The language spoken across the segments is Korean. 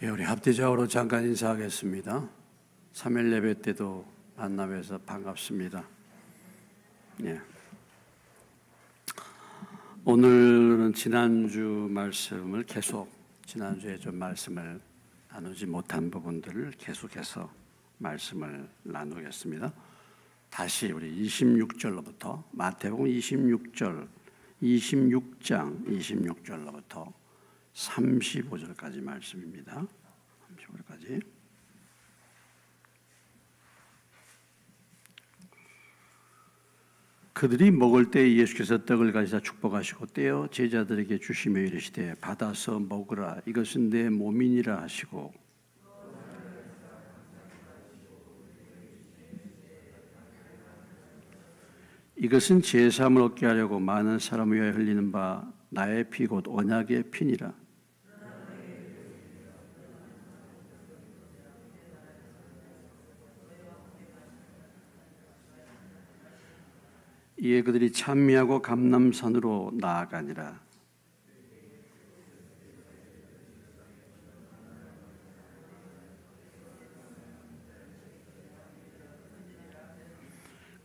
예, 우리 합대적으로 잠깐 인사하겠습니다. 3일 예배 때도 만나뵈서 반갑습니다. 예. 오늘은 지난주 말씀을 지난주에 좀 말씀을 나누지 못한 부분들을 계속해서 말씀을 나누겠습니다. 다시 우리 26절로부터 마태복음 26장 26절로부터 35절까지 말씀입니다. 35절까지. 그들이 먹을 때 예수께서 떡을 가지사 축복하시고 떼어 제자들에게 주시며 이르시되 받아서 먹으라 이것은 내 몸이니라 하시고 이것은 제3을 얻게 하려고 많은 사람을 위하여 흘리는 바 나의 피 곧 언약의 피니라. 이에 그들이 찬미하고 감람산으로 나아가니라.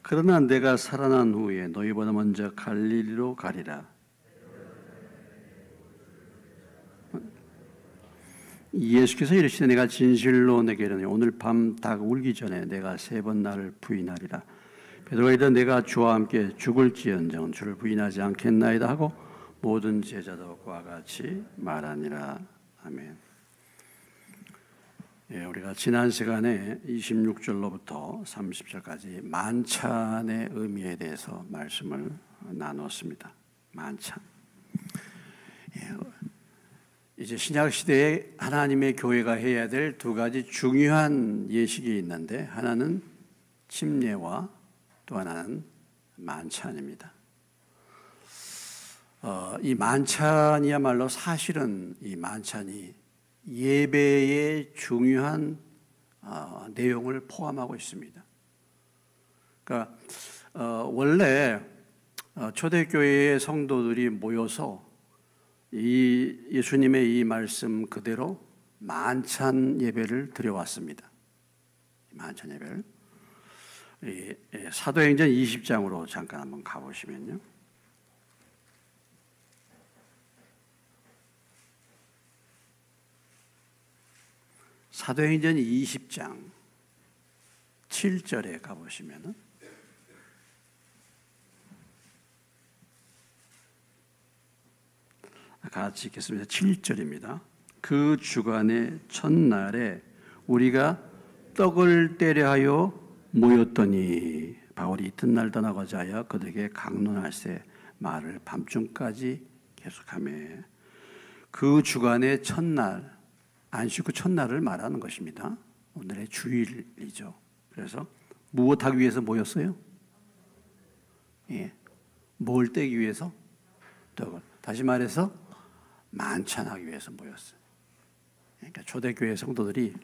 그러나 내가 살아난 후에 너희보다 먼저 갈릴리로 가리라. 예수께서 이르시되 내가 진실로 내게 이르노니 오늘 밤 닭 울기 전에 내가 3번 나를 부인하리라. 베드로가 이르되 내가 주와 함께 죽을지언정 주를 부인하지 않겠나이다 하고 모든 제자도 그와 같이 말하니라. 아멘. 예, 우리가 지난 시간에 26절로부터 30절까지 만찬의 의미에 대해서 말씀을 나눴습니다. 만찬. 예, 이제 신약 시대에 하나님의 교회가 해야 될 2가지 중요한 예식이 있는데 하나는 침례와 또 하나는 만찬입니다. 이 만찬이야말로 사실은 이 만찬이 예배의 중요한 내용을 포함하고 있습니다. 그러니까 원래 초대교회의 성도들이 모여서 이 예수님의 이 말씀 그대로 만찬 예배를 드려왔습니다. 만찬 예배를. 사도행전 20장으로 잠깐 한번 가보시면요. 사도행전 20장 7절에 가보시면은 같이 읽겠습니다. 7절입니다. 그 주간의 첫날에 우리가 떡을 떼려 하여 모였더니 바울이 이튿날 떠나고자 하여 그들에게 강론할세 말을 밤중까지 계속하며 그 주간의 첫날 안식 후 첫날을 말하는 것입니다. 오늘의 주일이죠. 그래서 무엇하기 위해서 모였어요? 예, 뭘 떼기 위해서? 떡을. 다시 말해서 만찬하기 위해서 모였어요. 그러니까 초대교회 성도들이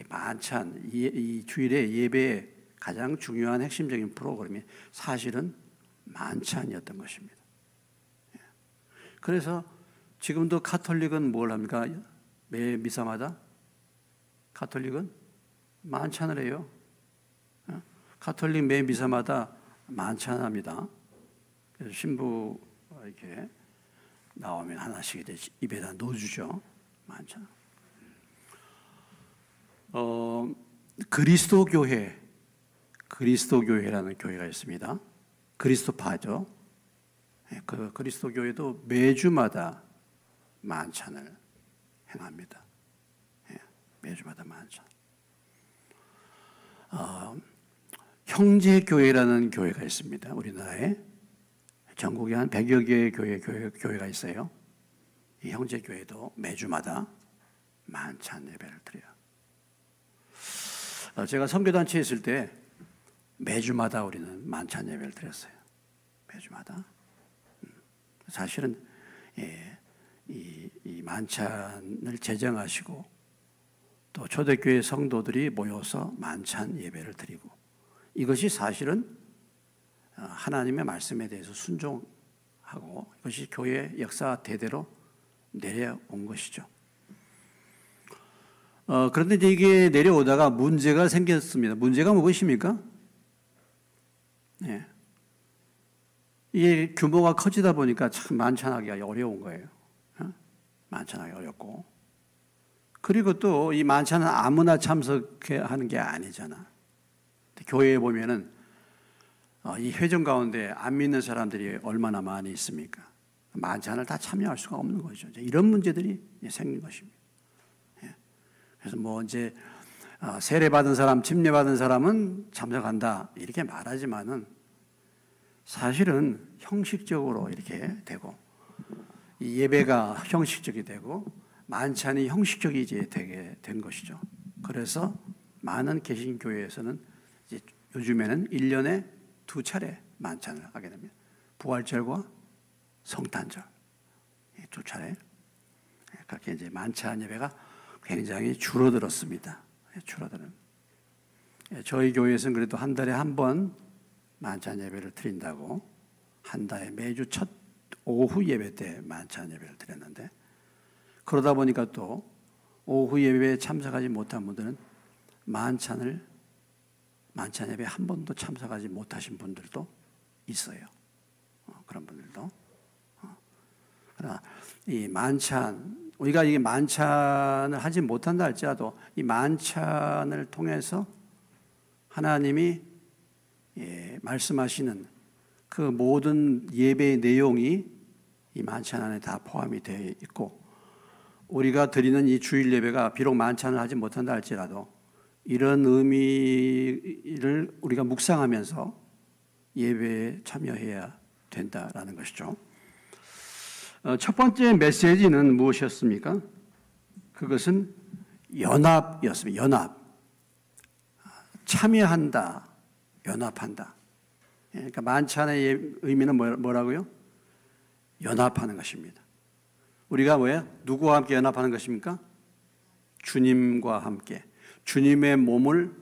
만찬, 이 주일의 예배의 가장 중요한 핵심적인 프로그램이 사실은 만찬이었던 것입니다. 그래서 지금도 카톨릭은 뭘 합니까? 매 미사마다 카톨릭은 만찬을 해요. 카톨릭 매 미사마다 만찬합니다. 그래서 신부 이렇게 나오면 하나씩 입에다 넣어주죠. 만찬. 그리스도교회라는 교회가 있습니다. 그리스도파죠. 그 그리스도교회도 매주마다 만찬을 행합니다. 매주마다 만찬. 형제교회라는 교회가 있습니다. 우리나라에 전국에 한 100여 개의 교회가 있어요. 이 형제교회도 매주마다 만찬 예배를 드려요. 제가 선교단체에 있을 때 매주마다 우리는 만찬 예배를 드렸어요. 매주마다. 사실은 이 만찬을 제정하시고 또 초대교회 성도들이 모여서 만찬 예배를 드리고 이것이 사실은 하나님의 말씀에 대해서 순종하고 이것이 교회 역사 대대로 내려온 것이죠. 그런데 이제 이게 내려오다가 문제가 생겼습니다. 문제가 무엇입니까? 예. 이게 규모가 커지다 보니까 참 만찬하기가 어려운 거예요. 만찬하기 어렵고. 그리고 또 이 만찬은 아무나 참석하는 게 아니잖아. 교회에 보면은 이 회중 가운데 안 믿는 사람들이 얼마나 많이 있습니까? 만찬을 다 참여할 수가 없는 거죠. 이런 문제들이 생긴 것입니다. 그래서 뭐 이제 세례 받은 사람, 침례 받은 사람은 참석한다 이렇게 말하지만은 사실은 형식적으로 이렇게 되고 이 예배가 형식적이 되고 만찬이 형식적이 이제 되게 된 것이죠. 그래서 많은 개신교회에서는 이제 요즘에는 1년에 2차례 만찬을 하게 됩니다. 부활절과 성탄절 2차례. 그렇게 이제 만찬 예배가 굉장히 줄어들었습니다. 줄어드는. 저희 교회에서는 그래도 한 달에 한 번 만찬 예배를 드린다고 한 달에 매주 첫 오후 예배 때 만찬 예배를 드렸는데 그러다 보니까 또 오후 예배에 참석하지 못한 분들은 만찬 예배에 한 번도 참석하지 못하신 분들도 있어요. 그런 분들도. 그러나 이 만찬, 우리가 이 만찬을 하지 못한다 할지라도 이 만찬을 통해서 하나님이 말씀하시는 그 모든 예배의 내용이 이 만찬 안에 다 포함이 되어 있고 우리가 드리는 이 주일 예배가 비록 만찬을 하지 못한다 할지라도 이런 의미를 우리가 묵상하면서 예배에 참여해야 된다라는 것이죠. 첫 번째 메시지는 무엇이었습니까? 그것은 연합이었습니다. 연합. 참여한다. 연합한다. 그러니까 만찬의 의미는 뭐라고요? 연합하는 것입니다. 우리가 뭐예요? 누구와 함께 연합하는 것입니까? 주님과 함께. 주님의 몸을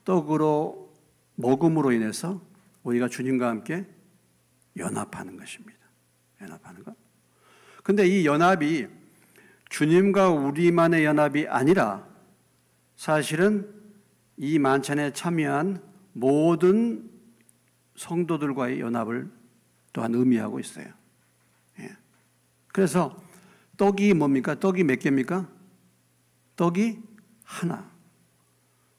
떡으로 먹음으로 인해서 우리가 주님과 함께 연합하는 것입니다. 연합하는 것. 근데 이 연합이 주님과 우리만의 연합이 아니라 사실은 이 만찬에 참여한 모든 성도들과의 연합을 또한 의미하고 있어요. 그래서 떡이 뭡니까? 떡이 몇 개입니까? 떡이 하나.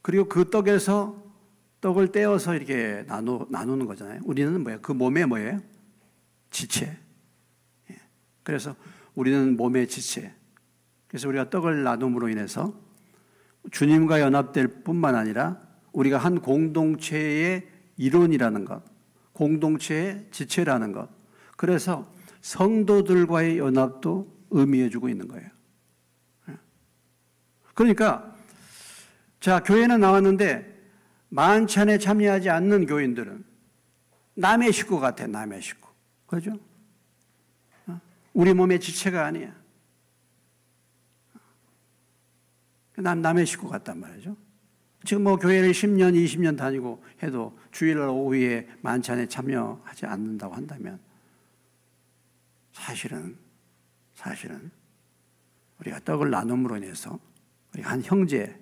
그리고 그 떡에서 떡을 떼어서 이렇게 나누는 거잖아요. 우리는 뭐예요? 그 몸에 뭐예요? 지체. 그래서 우리는 몸의 지체. 그래서 우리가 떡을 나눔으로 인해서 주님과 연합될 뿐만 아니라 우리가 한 공동체의 일원이라는 것, 공동체의 지체라는 것. 그래서 성도들과의 연합도 의미해주고 있는 거예요. 그러니까 자, 교회는 나왔는데 만찬에 참여하지 않는 교인들은 남의 식구 같아, 남의 식구. 그렇죠? 우리 몸의 지체가 아니야. 남의 식구 같단 말이죠. 지금 뭐 교회를 10년, 20년 다니고 해도 주일날 오후에 만찬에 참여하지 않는다고 한다면 사실은 우리가 떡을 나눔으로 인해서 우리가 한 형제,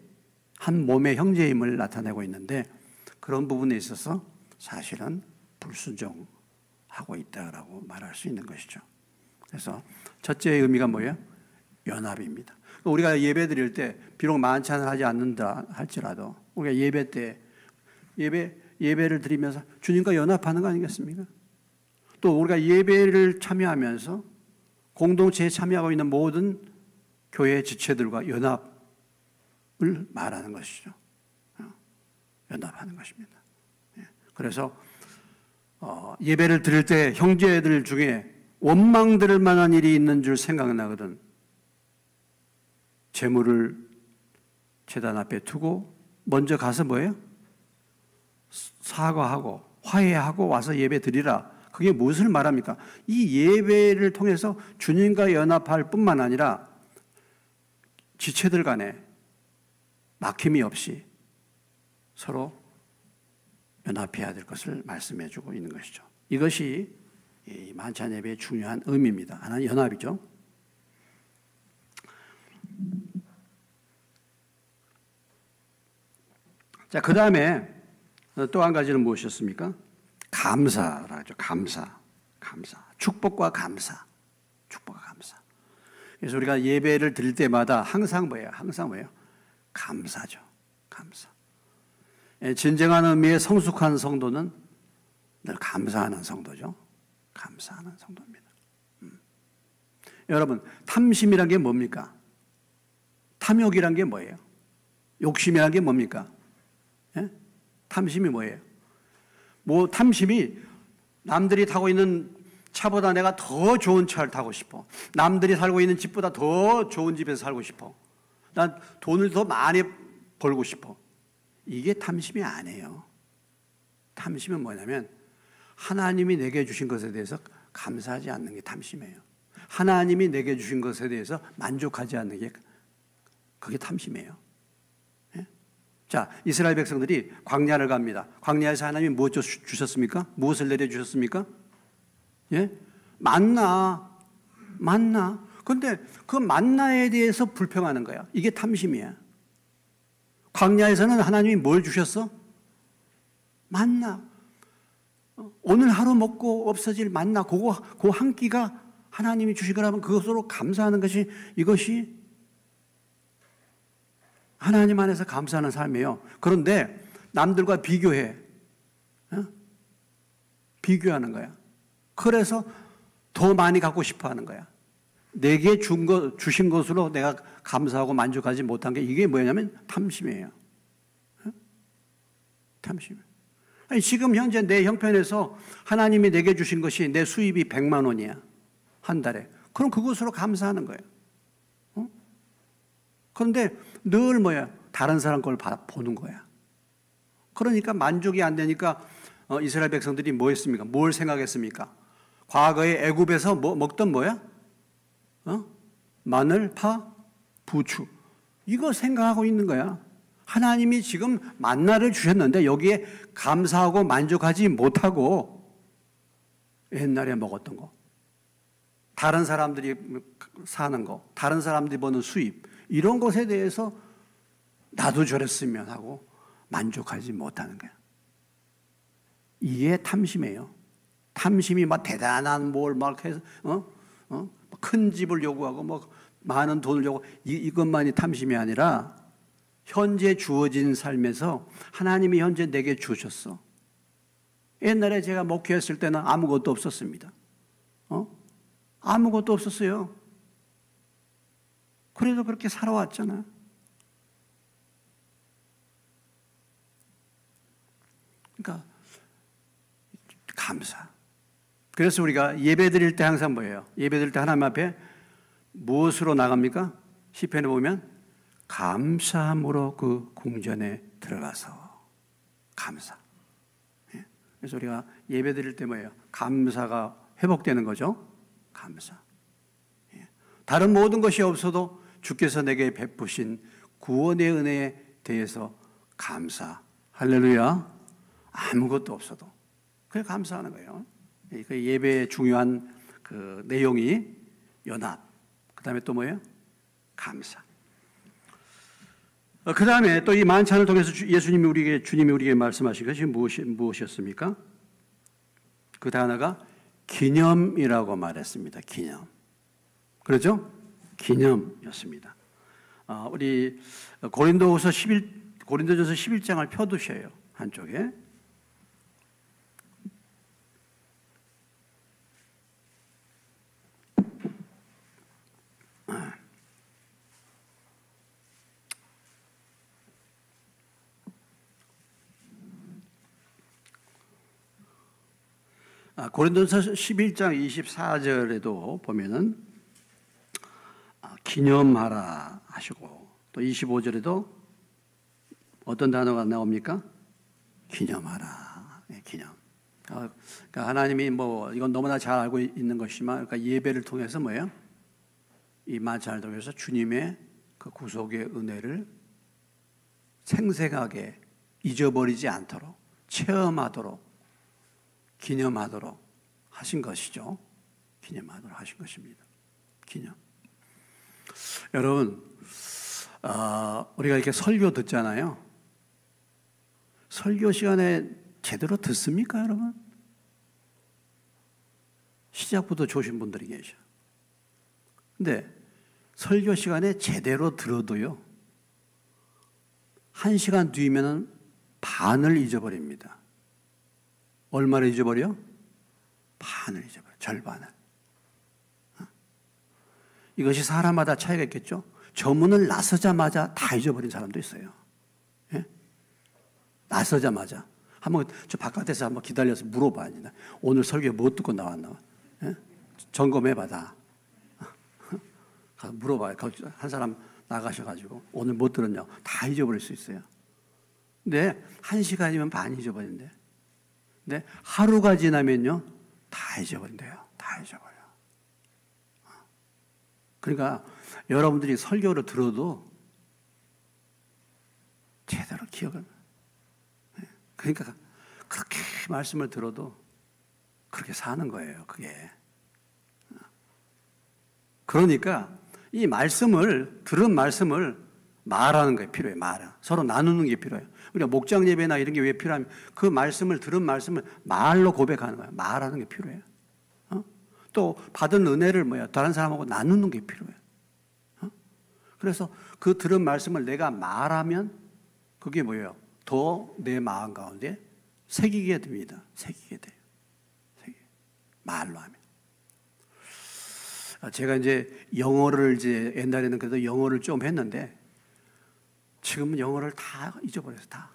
한 몸의 형제임을 나타내고 있는데 그런 부분에 있어서 사실은 불순종하고 있다라고 말할 수 있는 것이죠. 그래서 첫째의 의미가 뭐예요? 연합입니다. 우리가 예배 드릴 때 비록 만찬을 하지 않는다 할지라도 우리가 예배 때 예배를 드리면서 주님과 연합하는 거 아니겠습니까? 또 우리가 예배를 참여하면서 공동체에 참여하고 있는 모든 교회 지체들과 연합을 말하는 것이죠. 연합하는 것입니다. 그래서 예배를 드릴 때 형제들 중에 원망 들을 만한 일이 있는 줄 생각나거든 제물을 제단 앞에 두고 먼저 가서 뭐예요? 사과하고 화해하고 와서 예배 드리라. 그게 무엇을 말합니까? 이 예배를 통해서 주님과 연합할 뿐만 아니라 지체들 간에 막힘이 없이 서로 연합해야 될 것을 말씀해 주고 있는 것이죠. 이것이 이 만찬 예배의 중요한 의미입니다. 하나는 연합이죠. 자, 그 다음에 또 한 가지는 무엇이었습니까? 감사라죠. 감사. 축복과 감사. 축복과 감사. 그래서 우리가 예배를 드릴 때마다 항상 뭐예요? 감사죠. 감사. 진정한 의미의 성숙한 성도는 늘 감사하는 성도죠. 감사하는 성도입니다. 여러분, 탐심이란 게 뭡니까? 탐욕이란 게 뭐예요? 욕심이란 게 뭡니까? 예? 탐심이 뭐예요? 탐심이 남들이 타고 있는 차보다 내가 더 좋은 차를 타고 싶어. 남들이 살고 있는 집보다 더 좋은 집에서 살고 싶어. 난 돈을 더 많이 벌고 싶어. 이게 탐심이 아니에요. 탐심은 뭐냐면 하나님이 내게 주신 것에 대해서 감사하지 않는 게 탐심이에요. 하나님이 내게 주신 것에 대해서 만족하지 않는 게 그게 탐심이에요. 예? 자, 이스라엘 백성들이 광야를 갑니다. 광야에서 하나님이 무엇 주셨습니까? 무엇을 내려주셨습니까? 예? 만나. 그런데 그 만나에 대해서 불평하는 거야. 이게 탐심이야. 광야에서는 하나님이 뭘 주셨어? 만나. 오늘 하루 먹고 없어질 만나. 그 한 끼가 하나님이 주신 거라면 그것으로 감사하는 것이 이것이 하나님 안에서 감사하는 삶이에요. 그런데 남들과 비교해. 비교하는 거야. 그래서 더 많이 갖고 싶어 하는 거야. 내게 주신 것으로 내가 감사하고 만족하지 못한 게 이게 뭐냐면 탐심이에요. 탐심. 아니, 지금 현재 내 형편에서 하나님이 내게 주신 것이 내 수입이 100만 원이야. 한 달에. 그럼 그것으로 감사하는 거예요. 그런데 늘 다른 사람 걸 보는 거야. 그러니까 만족이 안 되니까 이스라엘 백성들이 뭐 했습니까? 뭘 생각했습니까? 과거에 애굽에서 먹던 뭐야? 마늘, 파, 부추. 이거 생각하고 있는 거야. 하나님이 지금 만나를 주셨는데 여기에 감사하고 만족하지 못하고 옛날에 먹었던 거. 다른 사람들이 사는 거, 다른 사람들이 버는 수입, 이런 것에 대해서 나도 저랬으면 하고 만족하지 못하는 거야. 이게 탐심이에요. 탐심이 막 대단한 뭘 막 해서, 큰 집을 요구하고 많은 돈을 요구, 이것만이 탐심이 아니라 현재 주어진 삶에서 하나님이 현재 내게 주셨어. 옛날에 제가 목회했을 때는 아무것도 없었습니다. 아무것도 없었어요. 그래도 그렇게 살아왔잖아. 그러니까 감사. 그래서 우리가 예배 드릴 때 항상 뭐예요? 예배 드릴 때 하나님 앞에 무엇으로 나갑니까? 시편에 보면 감사함으로 그 궁전에 들어가서 감사. 그래서 우리가 예배 드릴 때 뭐예요? 감사가 회복되는 거죠. 감사. 다른 모든 것이 없어도 주께서 내게 베푸신 구원의 은혜에 대해서 감사. 할렐루야. 아무것도 없어도 그게 감사하는 거예요. 그 예배의 중요한 그 내용이 연합. 그 다음에 또 뭐예요? 감사. 그 다음에 또 이 만찬을 통해서 주님이 우리에게 말씀하신 것이 무엇이었습니까? 그 단어가 기념이라고 말했습니다. 기념. 그렇죠? 기념이었습니다. 우리 고린도전서 11장을 펴두셔요. 한쪽에. 고린도전서 11장 24절에도 보면은 기념하라 하시고 또 25절에도 어떤 단어가 나옵니까? 기념하라. 기념. 그러니까 하나님이 이건 너무나 잘 알고 있는 것이지만 그러니까 예배를 통해서 뭐예요? 이 만찬을 통해서 주님의 그 구속의 은혜를 생생하게 잊어버리지 않도록 체험하도록 기념하도록 하신 것이죠. 기념하도록 하신 것입니다. 기념. 여러분, 우리가 이렇게 설교 듣잖아요. 설교 시간에 제대로 듣습니까, 여러분? 시작부터 좋으신 분들이 계셔. 근데 설교 시간에 제대로 들어도요, 1시간 뒤면은 반을 잊어버립니다. 얼마를 잊어버려? 반을 잊어버려. 절반을. 이것이 사람마다 차이가 있겠죠? 저문을 나서자마자 다 잊어버린 사람도 있어요. 예? 나서자마자. 한번 저 바깥에서 한번 기다려서 물어봐야 돼. 오늘 설교에 뭐 듣고 나왔나? 예? 점검해봐, 다. 가서 물어봐요. 한 사람 나가셔가지고 오늘 뭐 들었냐? 다 잊어버릴 수 있어요. 근데 1시간이면 반 잊어버린대. 근데 하루가 지나면요, 다 잊어버린대요. 다 잊어버려. 그러니까 여러분들이 설교를 들어도 제대로 기억을. 그러니까 그렇게 말씀을 들어도 그렇게 사는 거예요, 그게. 그러니까 이 말씀을, 들은 말씀을 말하는 게 필요해요, 서로 나누는 게 필요해요. 우리가 목장 예배나 이런 게 왜 필요하면 그 말씀을, 들은 말씀을 말로 고백하는 거예요. 말하는 게 필요해요. 또 받은 은혜를 다른 사람하고 나누는 게 필요해요. 그래서 그 들은 말씀을 내가 말하면 그게 뭐예요? 더 내 마음 가운데 새기게 됩니다. 새기게 돼요. 말로 하면. 제가 이제 영어를 옛날에는 그래도 영어를 좀 했는데 지금은 영어를 다 잊어버려서 다.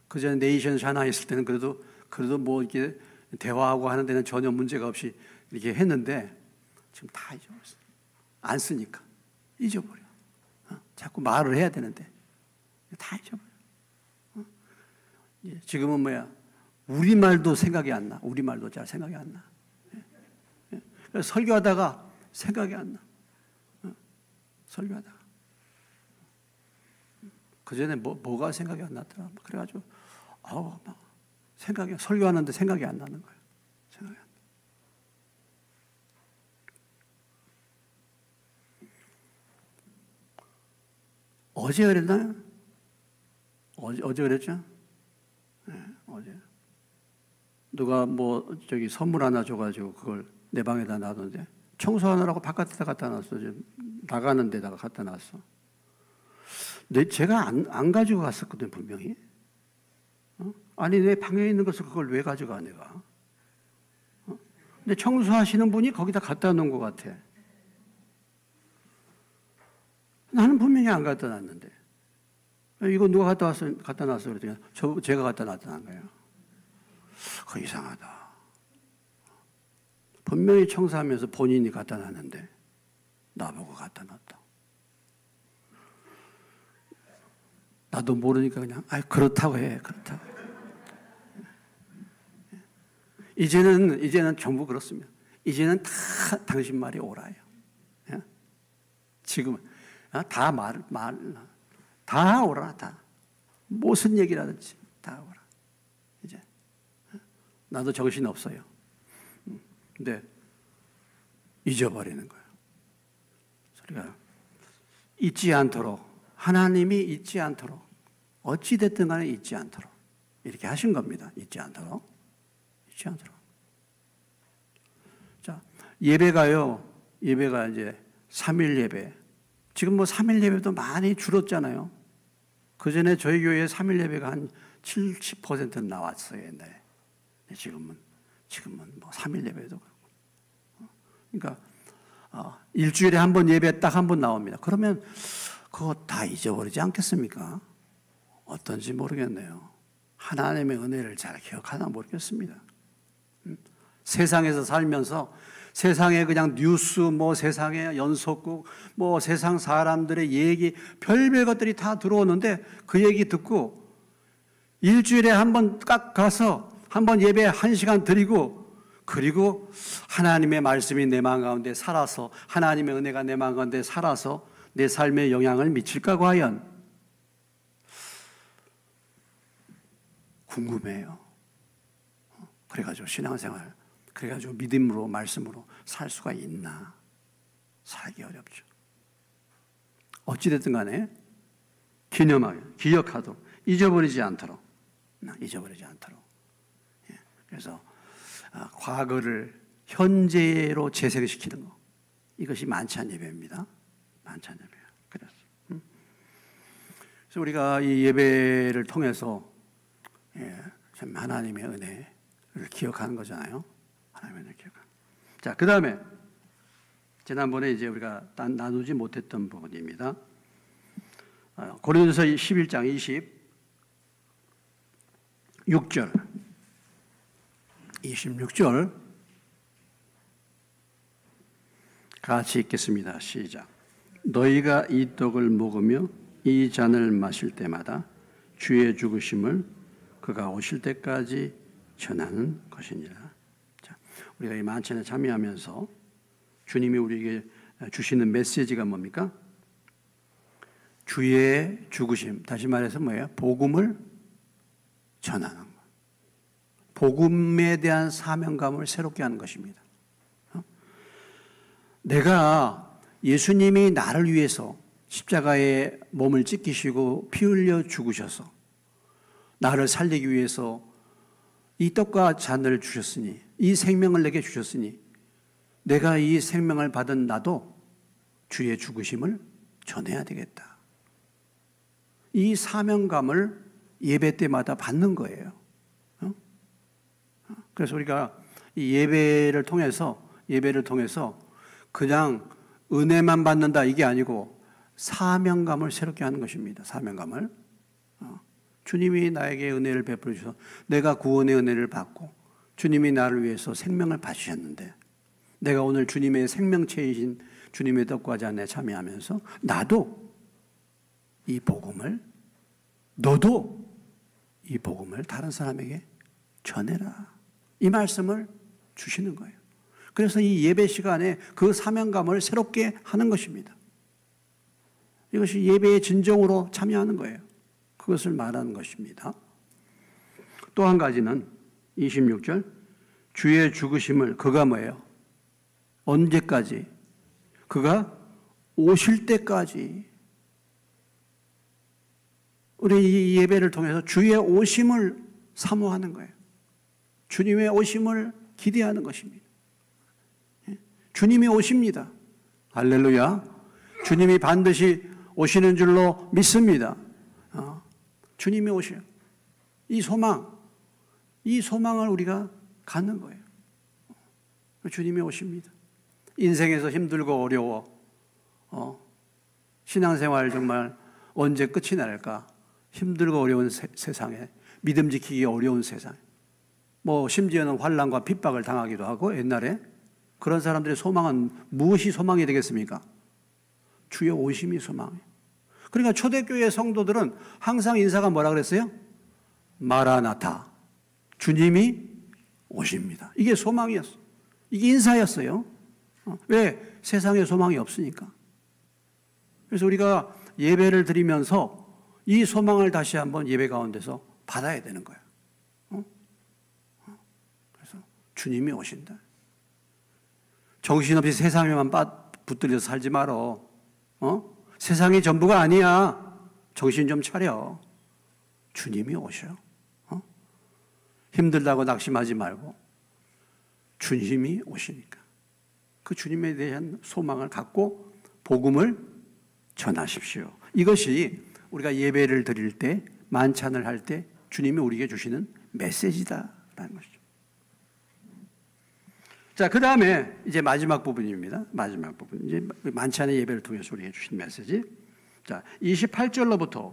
그전에 네이션 샤나 있을 때는 그래도 뭐 이렇게 대화하고 하는 데는 전혀 문제가 없이 이렇게 했는데 지금 다 잊어버렸어요. 안 쓰니까. 잊어버려. 자꾸 말을 해야 되는데 다 잊어버려. 지금은 우리말도 생각이 안 나. 우리말도 잘 생각이 안 나. 그래서 설교하다가 생각이 안 나. 설교하다가. 그전에 뭐가 생각이 안 났더라. 그래가지고, 설교하는데 생각이 안 나는 거예요. 생각이 안 나. 어제 그랬나요? 어제 그랬죠? 네, 어제. 누가 선물 하나 줘가지고 그걸 내 방에다 놔뒀는데 청소하느라고 바깥에다 갖다 놨어. 나가는 데다가 갖다 놨어. 근데 제가 안 가지고 갔었거든, 분명히. 아니, 내 방에 있는 것을 그걸 왜 가져가, 내가. 근데 청소하시는 분이 거기다 갖다 놓은 것 같아. 나는 분명히 안 갖다 놨는데. 이거 누가 갖다 놨어? 그랬더니 제가 갖다 놨다는 거예요. 그거 이상하다. 분명히 청소하면서 본인이 갖다 놨는데 나보고 갖다 놨다. 나도 모르니까 그냥 그렇다고 해. 그렇다고. 이제는 전부 그렇습니다. 이제는 다 당신 말이 옳아요. 지금은 다 옳아. 다. 무슨 얘기라든지 다 옳아. 이제 나도 정신 없어요. 근데 잊어버리는 거예요. 우리가 잊지 않도록, 하나님이 잊지 않도록, 어찌 됐든 간에 잊지 않도록 이렇게 하신 겁니다. 잊지 않도록. 자, 예배가 이제 3일 예배. 지금 3일 예배도 많이 줄었잖아요. 그 전에 저희 교회에 3일 예배가 한 70%는 나왔어요, 옛날에. 지금은 3일 예배도 그렇고. 그러니까 일주일에 한 번 예배 딱 한 번 나옵니다. 그러면 그거 다 잊어버리지 않겠습니까? 어떤지 모르겠네요. 하나님의 은혜를 잘 기억하나 모르겠습니다. 세상에서 살면서 세상에 그냥 뉴스, 세상의 연속국, 세상 사람들의 얘기, 별별 것들이 다 들어오는데 그 얘기 듣고 일주일에 한 번 딱 가서 한 번 예배 1시간 드리고 그리고 하나님의 말씀이 내 마음 가운데 살아서 하나님의 은혜가 내 마음 가운데 살아서 내 삶에 영향을 미칠까 과연 궁금해요. 그래가지고 신앙생활, 그래가지고 믿음으로 말씀으로 살 수가 있나? 살기 어렵죠. 어찌됐든 간에 기억하도록 잊어버리지 않도록. 잊어버리지 않도록. 그래서 과거를 현재로 재생시키는 거. 이것이 만찬 예배입니다. 만찬 예배예요. 그래서 우리가 이 예배를 통해서 참 하나님의 은혜를 기억하는 거잖아요. 하나님의 은혜를 기억하는. 자, 그 다음에 지난번에 이제 우리가 나누지 못했던 부분입니다. 고린도서 11장 26절 같이 읽겠습니다. 시작. 너희가 이 떡을 먹으며 이 잔을 마실 때마다 주의 죽으심을 그가 오실 때까지 전하는 것이니라. 자, 우리가 이 만찬에 참여하면서 주님이 우리에게 주시는 메시지가 뭡니까? 주의 죽으심. 다시 말해서 뭐예요? 복음을 전하는 것. 복음에 대한 사명감을 새롭게 하는 것입니다. 내가 예수님이 나를 위해서 십자가에 몸을 찢기시고 피 흘려 죽으셔서 나를 살리기 위해서 이 떡과 잔을 주셨으니, 이 생명을 내게 주셨으니 내가 이 생명을 받은 나도 주의 죽으심을 전해야 되겠다. 이 사명감을 예배 때마다 받는 거예요. 그래서 우리가 이 예배를 통해서 그냥 은혜만 받는다 이게 아니고 사명감을 새롭게 하는 것입니다. 사명감을. 주님이 나에게 은혜를 베풀어 주셔서 내가 구원의 은혜를 받고 주님이 나를 위해서 생명을 바치셨는데 내가 오늘 주님의 생명체이신 주님의 떡과 잔에 참여하면서 나도 이 복음을, 너도 이 복음을 다른 사람에게 전해라. 이 말씀을 주시는 거예요. 그래서 이 예배 시간에 그 사명감을 새롭게 하는 것입니다. 이것이 예배의 진정으로 참여하는 거예요. 그것을 말하는 것입니다. 또 한 가지는 26절 주의 죽으심을 그가 뭐예요? 언제까지? 그가 오실 때까지. 우리 이 예배를 통해서 주의 오심을 사모하는 거예요. 주님의 오심을 기대하는 것입니다. 주님이 오십니다. 할렐루야. 주님이 반드시 오시는 줄로 믿습니다. 주님이 오셔요. 이 소망을 우리가 갖는 거예요. 주님이 오십니다. 인생에서 힘들고 어려워. 신앙생활 정말 언제 끝이 날까? 힘들고 어려운 세상에, 믿음 지키기 어려운 세상에, 심지어는 환난과 핍박을 당하기도 하고, 옛날에 그런 사람들의 소망은 무엇이 소망이 되겠습니까? 주의 오심이 소망이에요. 그러니까 초대교회 성도들은 항상 인사가 뭐라 그랬어요? 마라나타. 주님이 오십니다. 이게 소망이었어요. 이게 인사였어요. 왜? 세상에 소망이 없으니까. 그래서 우리가 예배를 드리면서 이 소망을 다시 한번 예배 가운데서 받아야 되는 거예요. 그래서 주님이 오신다. 정신없이 세상에만 붙들려서 살지 말어. 세상이 전부가 아니야. 정신 좀 차려. 주님이 오셔. 힘들다고 낙심하지 말고 주님이 오시니까 그 주님에 대한 소망을 갖고 복음을 전하십시오. 이것이 우리가 예배를 드릴 때, 만찬을 할 때 주님이 우리에게 주시는 메시지다라는 것이죠. 자, 그 다음에 이제 마지막 부분입니다. 마지막 부분. 이제 만찬의 예배를 통해서 우리에게 주신 메시지. 자, 28절로부터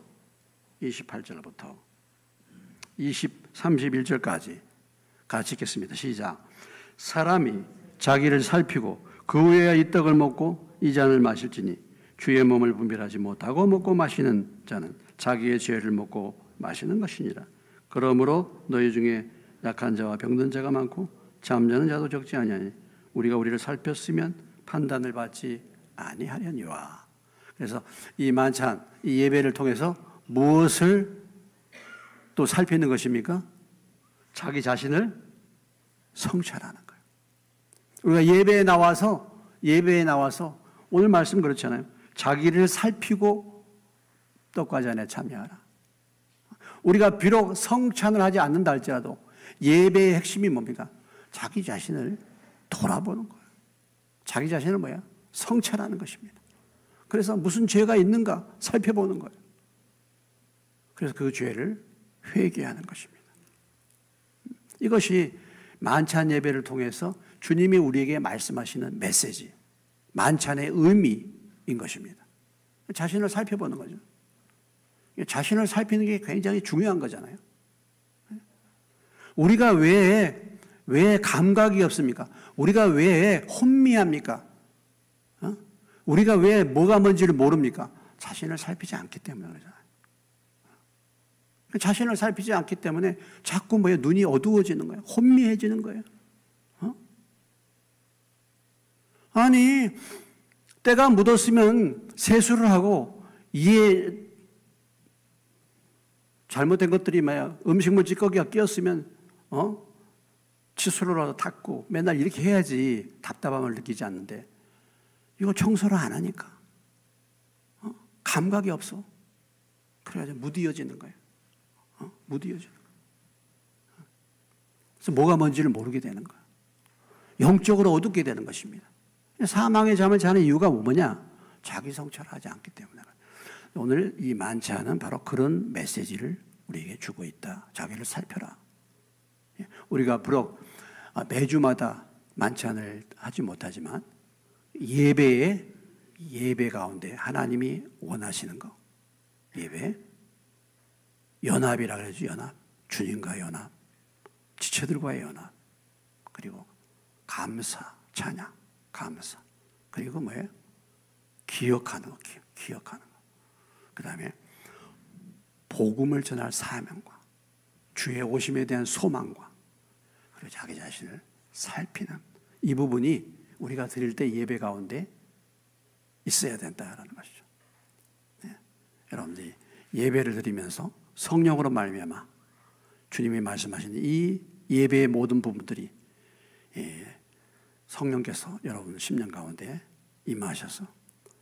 31절까지 같이 읽겠습니다. 시작. 사람이 자기를 살피고 그 후에 이 떡을 먹고 이 잔을 마실지니 주의 몸을 분별하지 못하고 먹고 마시는 자는 자기의 죄를 먹고 마시는 것이니라. 그러므로 너희 중에 약한 자와 병든 자가 많고 잠자는 자도 적지 아니하니 우리가 우리를 살폈으면 판단을 받지 아니하려니와. 그래서 이 만찬, 이 예배를 통해서 무엇을 또 살피는 것입니까? 자기 자신을 성찰하는 거예요. 우리가 예배에 나와서 오늘 말씀 그렇잖아요. 자기를 살피고 떡과 잔에 참여하라. 우리가 비록 성찬을 하지 않는다 할지라도 예배의 핵심이 뭡니까? 자기 자신을 돌아보는 거예요. 자기 자신을 뭐야? 성찰하는 것입니다. 그래서 무슨 죄가 있는가 살펴보는 거예요. 그래서 그 죄를 회개하는 것입니다. 이것이 만찬 예배를 통해서 주님이 우리에게 말씀하시는 메시지, 만찬의 의미인 것입니다. 자신을 살펴보는 거죠. 자신을 살피는 게 굉장히 중요한 거잖아요. 우리가 왜 감각이 없습니까? 우리가 왜 혼미합니까? 우리가 왜 뭐가 뭔지를 모릅니까? 자신을 살피지 않기 때문에 그러잖아요. 자신을 살피지 않기 때문에 자꾸 눈이 어두워지는 거예요. 혼미해지는 거예요. 아니, 때가 묻었으면 세수를 하고 이에 잘못된 것들이 음식물 찌꺼기가 끼었으면 칫솔로라도 닦고 맨날 이렇게 해야지 답답함을 느끼지 않는데 이거 청소를 안 하니까 감각이 없어. 그래가지고 무디어지는 거예요. 무디어지는 거예요. 그래서 뭐가 뭔지를 모르게 되는 거예요. 영적으로 어둡게 되는 것입니다. 사망의 잠을 자는 이유가 뭐냐? 자기 성찰을 하지 않기 때문에. 오늘 이 만찬은 바로 그런 메시지를 우리에게 주고 있다. 자기를 살펴라. 우리가 비록 매주마다 만찬을 하지 못하지만 예배 가운데 하나님이 원하시는 거, 예배, 연합이라 그러죠. 연합, 주님과 연합, 지체들과의 연합, 그리고 감사, 찬양, 감사, 그리고 뭐예요? 기억하는 거, 기억하는 거. 그 다음에 복음을 전할 사명과 주의 오심에 대한 소망과 그리고 자기 자신을 살피는 이 부분이 우리가 드릴 때 예배 가운데 있어야 된다라는 것이죠. 네. 여러분들이 예배를 드리면서 성령으로 말미암아 주님이 말씀하신 이 예배의 모든 부분들이 성령께서 여러분 심령 가운데 임하셔서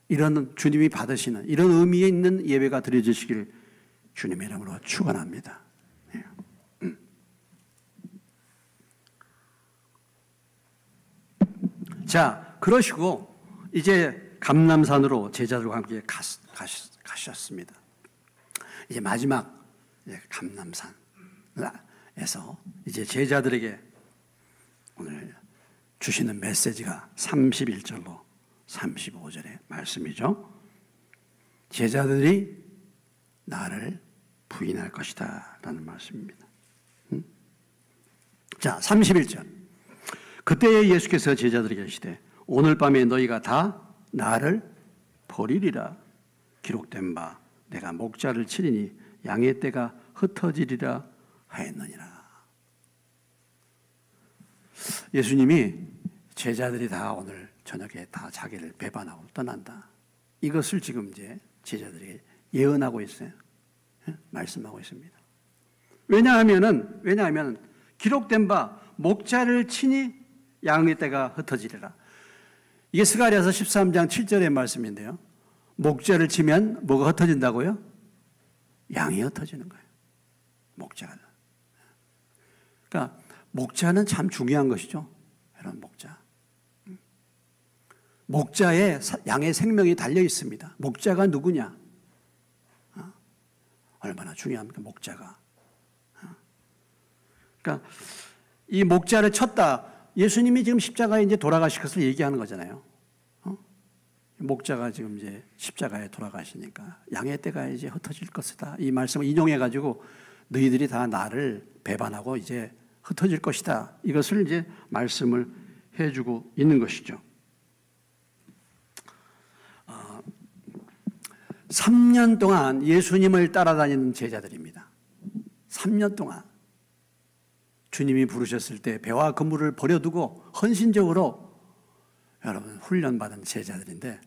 이런 주님이 받으시는 이런 의미에 있는 예배가 드려지시길 주님의 이름으로 축원합니다. 네. 자, 그러시고 이제 감람산으로 제자들과 함께 가셨습니다. 이제 마지막 감람산에서 이제 제자들에게 오늘 주시는 메시지가 31절로 35절의 말씀이죠. 제자들이 나를 부인할 것이다 라는 말씀입니다. 자, 31절. 그때에 예수께서 제자들에게 이르시되 오늘 밤에 너희가 다 나를 버리리라. 기록된 바 내가 목자를 치리니 양의 떼가 흩어지리라 하였느니라. 예수님이 제자들이 다 오늘 저녁에 다 자기를 배반하고 떠난다. 이것을 지금 이제 제자들에게 예언하고 있어요. 말씀하고 있습니다. 왜냐하면 기록된 바 목자를 치니 양의 떼가 흩어지리라. 이게 스가랴서 13장 7절의 말씀인데요. 목자를 치면 뭐가 흩어진다고요? 양이 흩어지는 거예요. 목자가. 그러니까 목자는 참 중요한 것이죠. 여러분, 목자에 양의 생명이 달려 있습니다. 목자가 누구냐? 얼마나 중요합니까? 목자가. 그러니까 이 목자를 쳤다. 예수님이 지금 십자가에 이제 돌아가실 것을 얘기하는 거잖아요. 목자가 지금 이제 십자가에 돌아가시니까 양의 떼가 이제 흩어질 것이다. 이 말씀을 인용해가지고 너희들이 다 나를 배반하고 이제 흩어질 것이다. 이것을 이제 말씀을 해주고 있는 것이죠. 3년 동안 예수님을 따라다니는 제자들입니다. 3년 동안 주님이 부르셨을 때 배와 그물을 버려두고 헌신적으로 여러분 훈련받은 제자들인데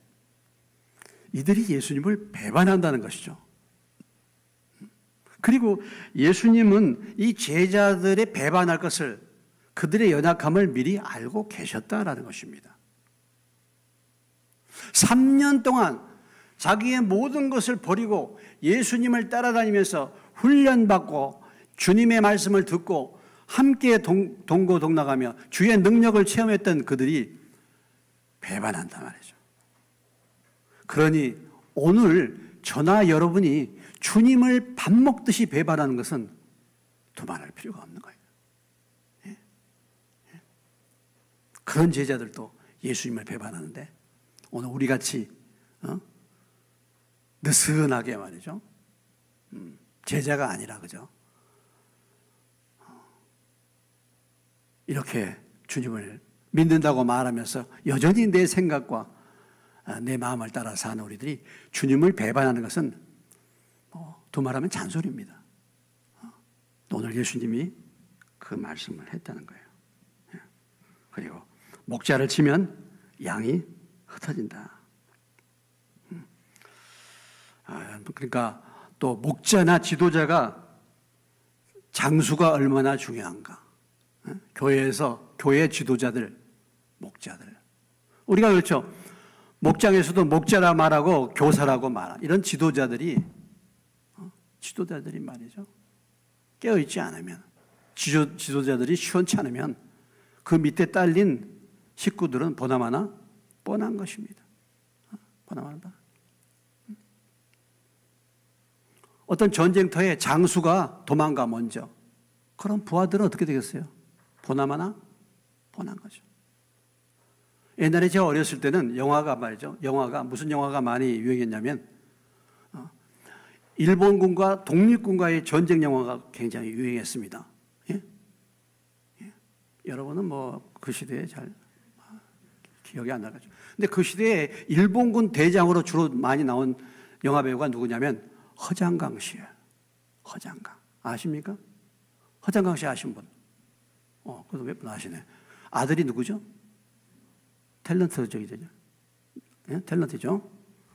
이들이 예수님을 배반한다는 것이죠. 그리고 예수님은 이 제자들의 배반할 것을 그들의 연약함을 미리 알고 계셨다라는 것입니다. 3년 동안 자기의 모든 것을 버리고 예수님을 따라다니면서 훈련받고 주님의 말씀을 듣고 함께 동고동락하며 주의 능력을 체험했던 그들이 배반한단 말이죠. 그러니 오늘 저나 여러분이 주님을 밥 먹듯이 배반하는 것은 두말할 필요가 없는 거예요. 그런 제자들도 예수님을 배반하는데 오늘 우리같이 느슨하게 말이죠. 제자가 아니라 그죠? 이렇게 주님을 믿는다고 말하면서 여전히 내 생각과 내 마음을 따라 사는 우리들이 주님을 배반하는 것은 두말하면 잔소리입니다. 오늘 예수님이 그 말씀을 했다는 거예요. 그리고 목자를 치면 양이 흩어진다. 그러니까 또 목자나 지도자가 장수가 얼마나 중요한가. 교회에서 교회 지도자들, 목자들. 우리가 그렇죠. 목장에서도 목자라 말하고 교사라고 말하고 이런 지도자들이 말이죠. 깨어있지 않으면 지도자들이 시원치 않으면 그 밑에 딸린 식구들은 보나마나 뻔한 것입니다. 보나마나. 어떤 전쟁터에 장수가 도망가 먼저. 그럼 부하들은 어떻게 되겠어요? 보나마나 뻔한 거죠. 옛날에 제가 어렸을 때는 영화가 말이죠. 무슨 영화가 많이 유행했냐면 일본군과 독립군과의 전쟁 영화가 굉장히 유행했습니다. 예? 예. 여러분은 뭐 그 시대에 잘 기억이 안 나가죠. 근데 그 시대에 일본군 대장으로 주로 많이 나온 영화 배우가 누구냐면 허장강 씨예요. 허장강. 아십니까? 허장강 씨 아신 분? 그래도 몇 분 아시네. 아들이 누구죠? 탤런트 저기죠. 예? 탤런트죠.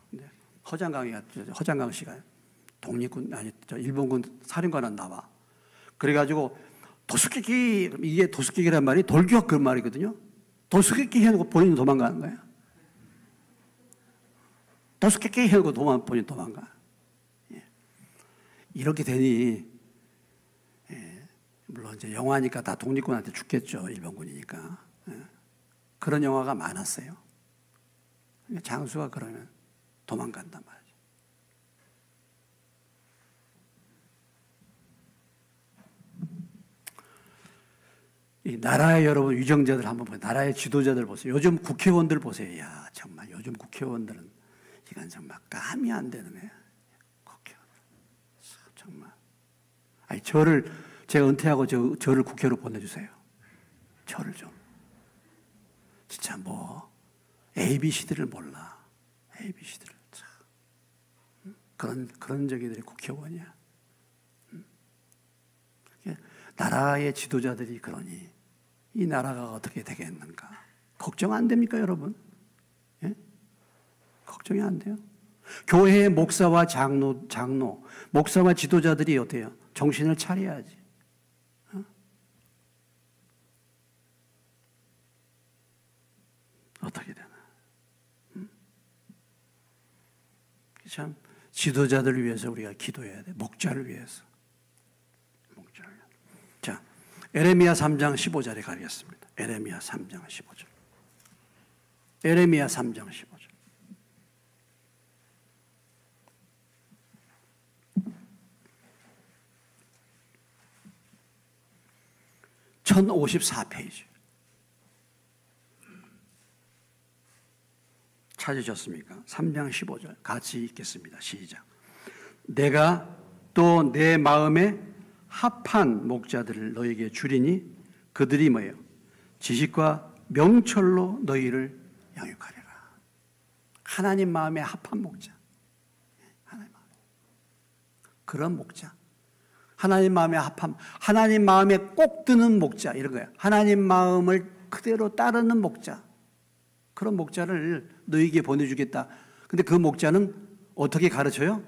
근데 허장강 씨가 독립군 일본군 사령관은 나와. 그래가지고 도수깨끼 이게 도수깨끼란 말이 돌격 그 말이거든요. 도수깨끼 해놓고 본인 도망가는 거예요. 도수깨끼 해놓고 본인 도망가. 예. 이렇게 되니 물론 이제 영화니까 다 독립군한테 죽겠죠. 일본군이니까. 예. 그런 영화가 많았어요. 그러니까 장수가 그러면 도망간단 말이죠. 이 나라의 여러분 위정자들 한번 보세요. 나라의 지도자들 보세요. 요즘 국회의원들 보세요. 야 정말 요즘 국회의원들은 이건 정말 감이 안 되는 거예요. 국회의원들 정말. 아니 제가 은퇴하고 저를 국회로 보내주세요. 저를 좀. 진짜 뭐 ABC들을 몰라. ABC들을 참. 그런 저기들이 국회의원이야. 나라의 지도자들이 그러니 이 나라가 어떻게 되겠는가? 걱정 안 됩니까, 여러분? 예? 걱정이 안 돼요. 교회의 목사와 장로, 목사와 지도자들이 어때요? 정신을 차려야지. 어떻게 되나? 참 지도자들을 위해서 우리가 기도해야 돼. 목자를 위해서. 자, 에레미야 3장 15절에 가겠습니다. 에레미야 3장 15절. 에레미야 3장 15절. (1054페이지) 찾으셨습니까? 3장 15절 같이 읽겠습니다. 시작. 내가 또 내 마음에 합한 목자들을 너에게 주리니 그들이 뭐예요? 지식과 명철로 너희를 양육하리라. 하나님 마음에 합한 목자. 하나님 마음에. 그런 목자. 하나님 마음에 합한, 하나님 마음에 꼭 드는 목자 이런 거예요. 하나님 마음을 그대로 따르는 목자. 그런 목자를 너희에게 보내주겠다. 근데 그 목자는 어떻게 가르쳐요?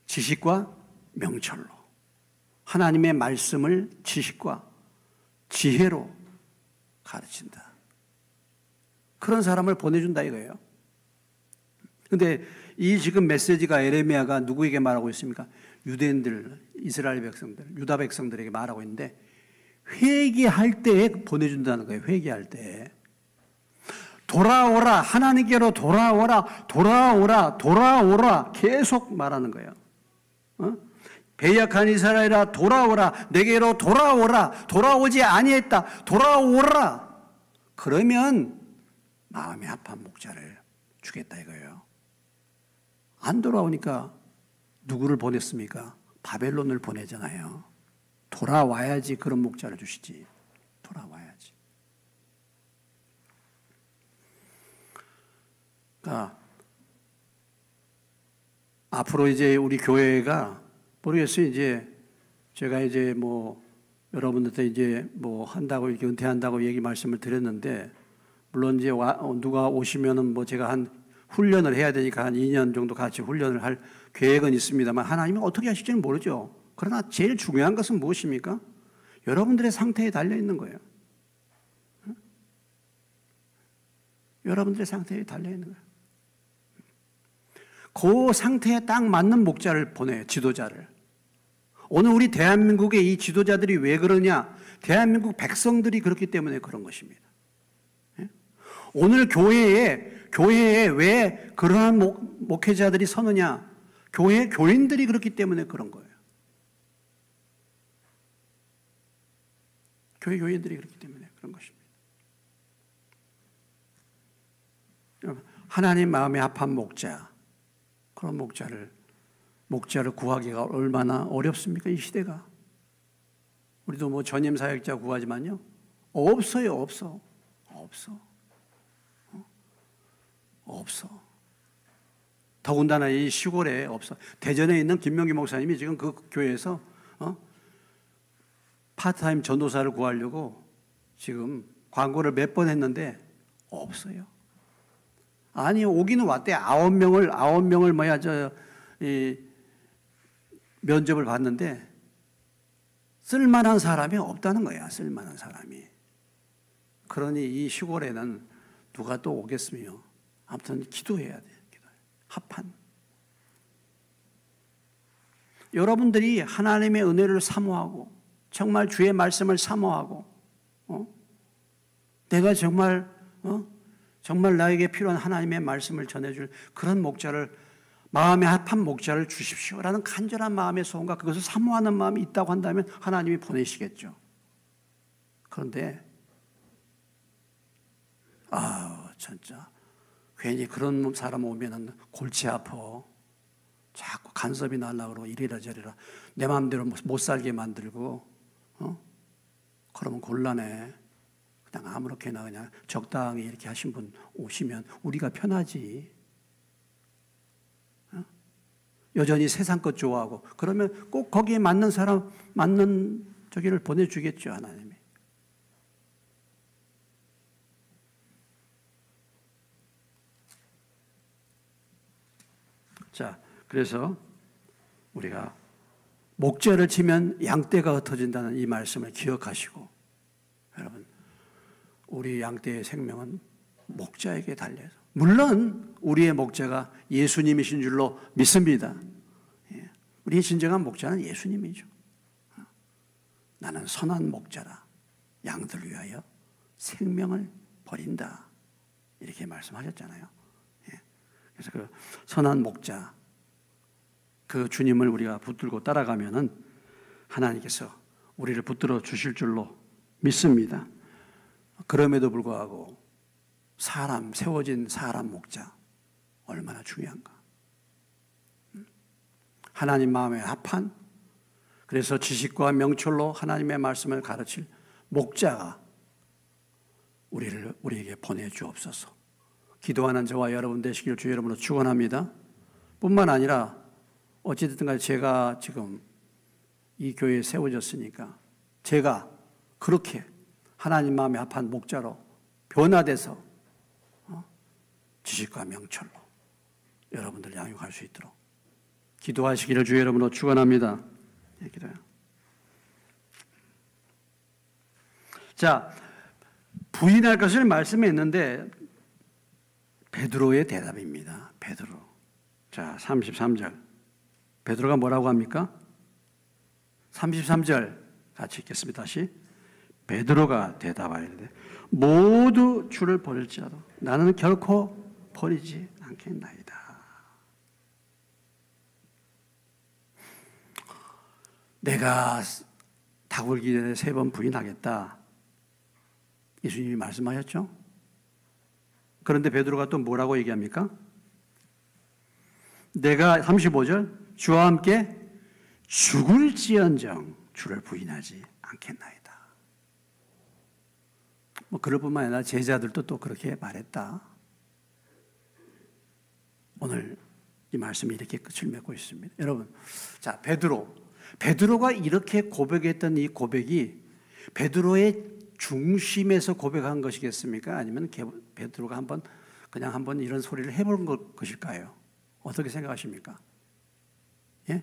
지식과 명철로. 하나님의 말씀을 지식과 지혜로 가르친다. 그런 사람을 보내준다 이거예요. 근데 이 지금 메시지가 에레미야가 누구에게 말하고 있습니까? 유대인들, 이스라엘 백성들, 유다 백성들에게 말하고 있는데 회개할 때에 보내준다는 거예요. 회개할 때. 돌아오라. 하나님께로 돌아오라. 돌아오라. 돌아오라. 계속 말하는 거예요. 배역한 이스라엘아 돌아오라. 내게로 돌아오라. 돌아오지 아니했다. 돌아오라. 그러면 마음이 아픈 목자를 주겠다 이거예요. 안 돌아오니까 누구를 보냈습니까? 바벨론을 보내잖아요. 돌아와야지 그런 목자를 주시지. 돌아와야지. 그러니까 앞으로 이제 우리 교회가 모르겠어요. 이제 제가 이제 뭐 여러분들한테 이제 뭐 한다고 이렇게 은퇴한다고 얘기 말씀을 드렸는데 물론 이제 누가 오시면은 뭐 제가 한 훈련을 해야 되니까 한 2년 정도 같이 훈련을 할 계획은 있습니다만 하나님이 어떻게 하실지는 모르죠. 그러나 제일 중요한 것은 무엇입니까? 여러분들의 상태에 달려 있는 거예요. 여러분들의 상태에 달려 있는 거예요. 그 상태에 딱 맞는 목자를 보내요. 지도자를. 오늘 우리 대한민국의 이 지도자들이 왜 그러냐? 대한민국 백성들이 그렇기 때문에 그런 것입니다. 오늘 교회에 왜 그러한 목회자들이 서느냐? 교회 교인들이 그렇기 때문에 그런 거예요. 교회 교인들이 그렇기 때문에 그런 것입니다. 하나님 마음에 합한 목자, 그런 목자를 구하기가 얼마나 어렵습니까? 이 시대가. 우리도 뭐 전임 사역자 구하지만요. 없어요, 없어. 더군다나 이 시골에 없어. 대전에 있는 김명기 목사님이 지금 그 교회에서 파트타임 전도사를 구하려고 지금 광고를 몇 번 했는데 없어요. 아니 오기는 왔대. 9명을 면접을 봤는데 쓸만한 사람이 없다는 거야. 쓸만한 사람이. 그러니 이 시골에는 누가 또 오겠으며 아무튼 기도해야 돼요. 합한. 여러분들이 하나님의 은혜를 사모하고 정말 주의 말씀을 사모하고 내가 정말 나에게 필요한 하나님의 말씀을 전해줄 그런 목자를 마음에 합한 목자를 주십시오라는 간절한 마음의 소원과 그것을 사모하는 마음이 있다고 한다면 하나님이 보내시겠죠. 그런데 진짜 괜히 그런 사람 오면은 골치 아파. 자꾸 간섭이 날라고 그러고 이래라 저래라 내 마음대로 못 살게 만들고 그러면 곤란해. 그냥 아무렇게나 그냥 적당히 이렇게 하신 분 오시면 우리가 편하지. 여전히 세상 것 좋아하고 그러면 꼭 거기에 맞는 사람 맞는 저기를 보내주겠죠. 하나님이. 자, 그래서 우리가 목자를 치면 양떼가 흩어진다는 이 말씀을 기억하시고 여러분 우리 양떼의 생명은 목자에게 달려서 물론 우리의 목자가 예수님이신 줄로 믿습니다. 우리의 진정한 목자는 예수님이죠. 나는 선한 목자라 양들 위하여 생명을 버린다 이렇게 말씀하셨잖아요. 그래서 그 선한 목자 그 주님을 우리가 붙들고 따라가면은 하나님께서 우리를 붙들어 주실 줄로 믿습니다. 그럼에도 불구하고 세워진 사람 목자 얼마나 중요한가. 하나님 마음에 합한 그래서 지식과 명철로 하나님의 말씀을 가르칠 목자가 우리에게 보내주옵소서. 기도하는 저와 여러분 되시길 주 여러분으로 축원합니다. 뿐만 아니라 어찌됐든 간에 제가 지금 이 교회에 세워졌으니까 제가 그렇게 하나님 마음에 합한 목자로 변화돼서 지식과 명철로 여러분들 양육할 수 있도록 기도하시기를 주 여러분으로 축원합니다. 기도해요. 자, 부인할 것을 말씀했는데 베드로의 대답입니다. 베드로. 자, 33절. 베드로가 뭐라고 합니까? 33절 같이 읽겠습니다. 다시. 베드로가 대답하였는데 모두 주를 버릴지라도 나는 결코 버리지 않겠나이다. 내가 닭 울기 전에 3번 부인하겠다. 예수님이 말씀하셨죠? 그런데 베드로가 또 뭐라고 얘기합니까? 내가 35절 주와 함께 죽을지언정 주를 부인하지 않겠나이다. 뭐 그럴 뿐만 아니라 제자들도 또 그렇게 말했다. 오늘 이 말씀이 이렇게 끝을 맺고 있습니다. 여러분, 자, 베드로가 이렇게 고백했던 이 고백이 베드로의 중심에서 고백한 것이겠습니까? 아니면 베드로가 한번 이런 소리를 해본 것일까요? 어떻게 생각하십니까? 예?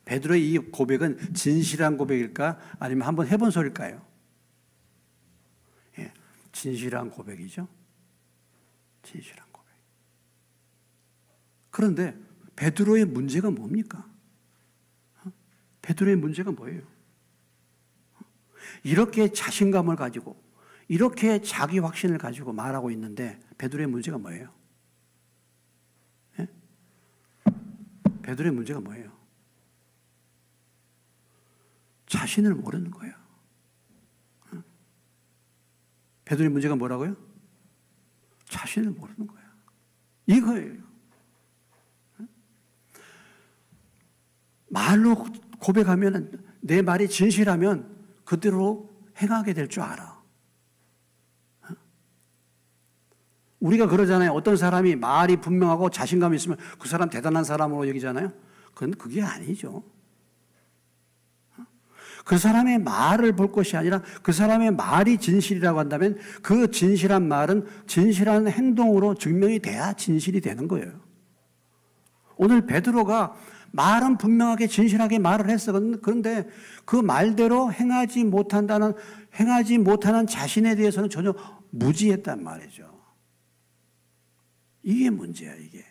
베드로의 이 고백은 진실한 고백일까? 아니면 한번 해본 소리일까요? 예, 진실한 고백이죠. 진실한 고백. 그런데 베드로의 문제가 뭡니까? 베드로의 문제가 뭐예요? 이렇게 자신감을 가지고 이렇게 자기 확신을 가지고 말하고 있는데 베드로의 문제가 뭐예요? 예? 베드로의 문제가 뭐예요? 자신을 모르는 거예요. 베드로의 문제가 뭐라고요? 자신을 모르는 거예요. 이거예요. 말로 고백하면 내 말이 진실하면 그대로 행하게 될 줄 알아. 우리가 그러잖아요. 어떤 사람이 말이 분명하고 자신감이 있으면 그 사람 대단한 사람으로 여기잖아요. 그건 그게 아니죠. 그 사람의 말을 볼 것이 아니라 그 사람의 말이 진실이라고 한다면 그 진실한 말은 진실한 행동으로 증명이 돼야 진실이 되는 거예요. 오늘 베드로가 말은 분명하게 진실하게 말을 했어. 그런데 그 말대로 행하지 못하는 자신에 대해서는 전혀 무지했단 말이죠. 이게 문제야, 이게.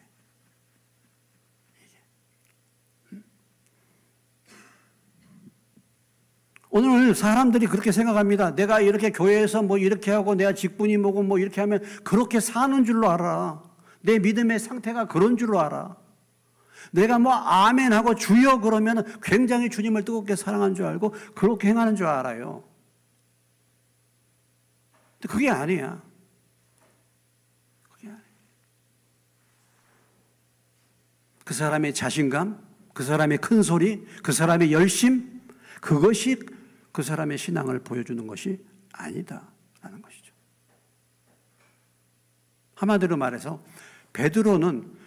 오늘 사람들이 그렇게 생각합니다. 내가 이렇게 교회에서 뭐 이렇게 하고 내가 직분이 뭐고 뭐 이렇게 하면 그렇게 사는 줄로 알아. 내 믿음의 상태가 그런 줄로 알아. 내가 뭐 아멘 하고 주여 그러면 굉장히 주님을 뜨겁게 사랑한 줄 알고 그렇게 행하는 줄 알아요. 근데 그게 아니야. 그게 아니야. 그 사람의 자신감, 그 사람의 큰 소리, 그 사람의 열심, 그것이 그 사람의 신앙을 보여주는 것이 아니다라는 것이죠. 한마디로 말해서 베드로는